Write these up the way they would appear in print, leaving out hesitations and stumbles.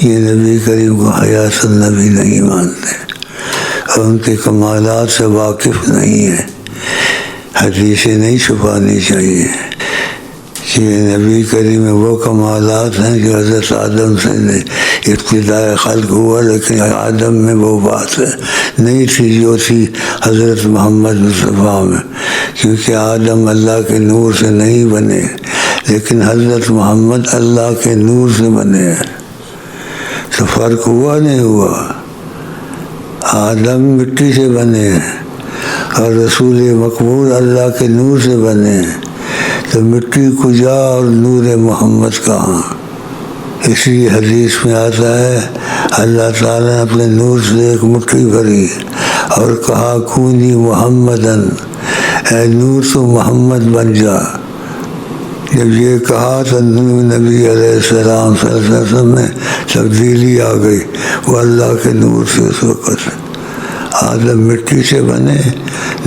یہ نبی کریم کو حیات النبی نہیں مانتے اور ان کے کمالات سے واقف نہیں ہے۔ حدیثیں نہیں چھپانی چاہیے کہ نبی کریم میں وہ کمالات ہیں جو حضرت آدم سے ابتدائے خلق ہوا، لیکن آدم میں وہ بات نہیں تھی جو تھی حضرت محمد مصطفیٰ میں، کیونکہ آدم اللہ کے نور سے نہیں بنے، لیکن حضرت محمد اللہ کے نور سے بنے ہیں۔ تو فرق ہوا نہیں ہوا؟ آدم مٹی سے بنے ہیں اور رسول مقبول اللہ کے نور سے بنے ہیں، تو مٹی کجا اور نور محمد کہاں؟ اسی حدیث میں آتا ہے اللہ تعالیٰ نے اپنے نور سے ایک مٹھی بھری اور کہا کونی محمدن، اے نور تو محمد بن جا۔ جب یہ کہا تو نبی علیہ السلام صلی اللہ علیہ وسلم میں تبدیلی آ گئی، وہ اللہ کے نور سے اس وقت آدم مٹی سے بنے،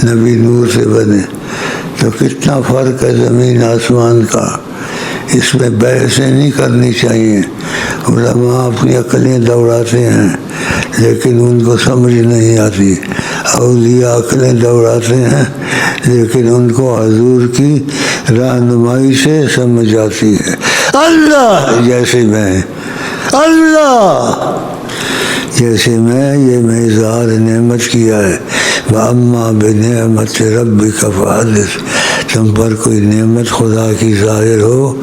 نبی نور سے بنے، تو کتنا فرق ہے زمین آسمان کا۔ اس میں بحثیں نہیں کرنی چاہیے۔ علماء اپنی عقلیں دوڑاتے ہیں لیکن ان کو سمجھ نہیں آتی، اولیاء عقلیں دوڑاتے ہیں لیکن ان کو حضور کی رہنمائی سے سمجھ آتی ہے۔ اللہ جیسے میں، اللہ جیسے میں، یہ میں اظہار نعمت کیا ہے۔ وَأَمَّا بِنِعْمَتِ رَبِّكَ فَحَدِّثْ، تم پر کوئی نعمت خدا کی ظاہر ہو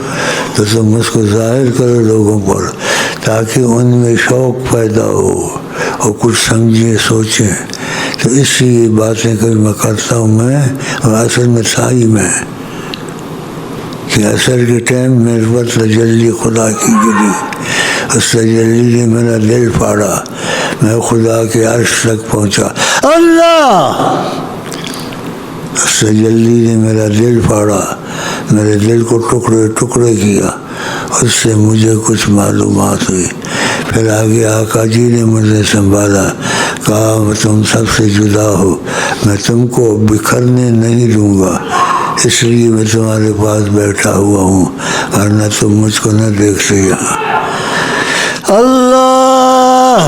تو تم اس کو ظاہر کرو لوگوں پر، تاکہ ان میں شوق پیدا ہو اور کچھ سمجھیں سوچیں۔ تو اس لیے یہ باتیں کبھی میں کرتا ہوں میں، اور اصل میں سائی میں، کہ اثر کے ٹائم میرے پر تجلی خدا کی گری، اس تجلی نے میرا دل پھاڑا، میں خدا کے عرش تک پہنچا۔ اللہ اس تجلی نے میرا دل پھاڑا، میرے دل کو ٹکڑے ٹکڑے کیا، اس سے مجھے کچھ معلومات ہوئی۔ پھر آگے آقا جی نے مجھے سنبھالا، کہا تم سب سے جدا ہو، میں تم کو بکھرنے نہیں دوں گا، اس لیے میں تمہارے پاس بیٹھا ہوا ہوں، ورنہ تم مجھ کو نہ دیکھتے یہاں۔ اللہ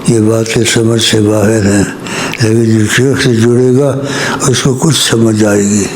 یہ باتیں سمجھ سے باہر ہیں، لیکن جو شیخ سے جڑے گا اس کو کچھ سمجھ آئے گی۔